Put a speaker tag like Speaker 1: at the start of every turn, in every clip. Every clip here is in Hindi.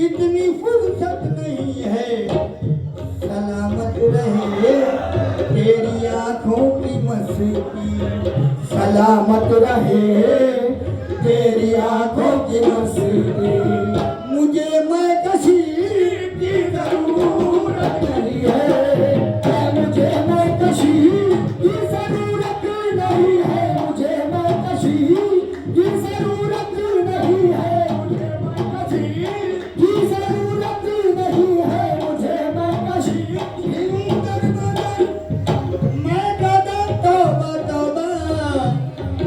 Speaker 1: इतनी फुर्सत नहीं है। सलामत रहे तेरी आंखों की मस्ती, सलामत रहे तेरी आंखों की मस्ती। मुझे मैं कशी की जरूरत नहीं है, मुझे मैं कशी की जरूरत नहीं है, मुझे मैं कशी की जरूरत नहीं है, मुझे मैं कशी की जरूरत नहीं है, मुझे मैं कशी मैं कदम तौबा तौबा।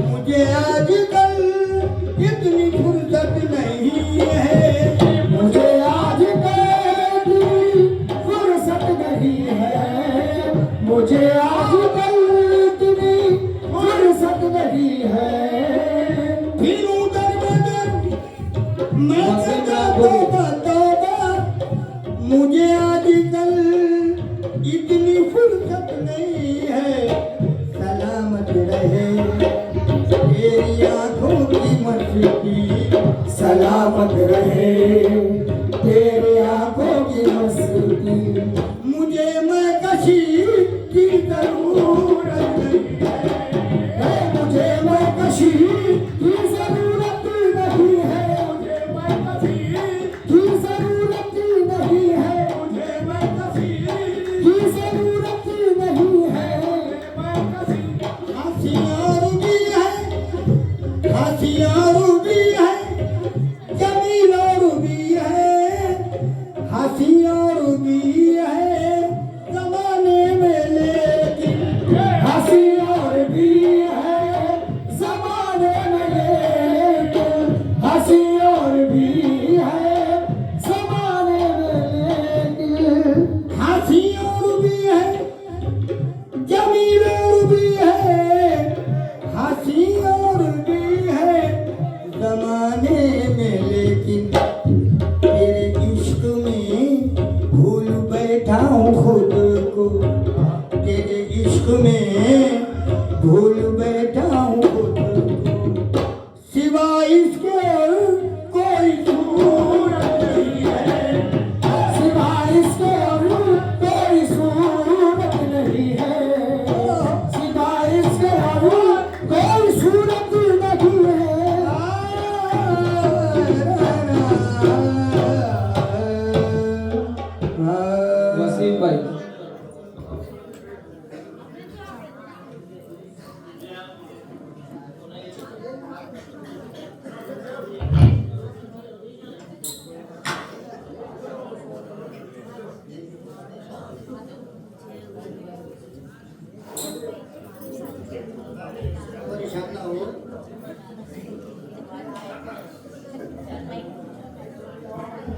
Speaker 1: मुझे आजकल इतनी फुर्सत नहीं है, मुझे आजकल इतनी फुर्सत नहीं है, मुझे आजकल इतनी फुर्सत नहीं है। फिरूं दर बदर मैं सदा तौबा तौबा। मुझे आजकल इतनी फुर्सत नहीं है। सलामत रहे तेरी आंखों की मस्ती, सलामत रहे तेरी आंखों की मस्ती। मुझे मैं कशी की जरूरत नहीं है, मुझे मैं कशी की जरूरत नहीं है, मुझे मैं कशी की जरूरत नहीं है, मुझे मैं कशी की जरूरत नहीं है, मैं कशी। हंसियार भी है, हंसियार भी है, जमील और भी है, हंसियार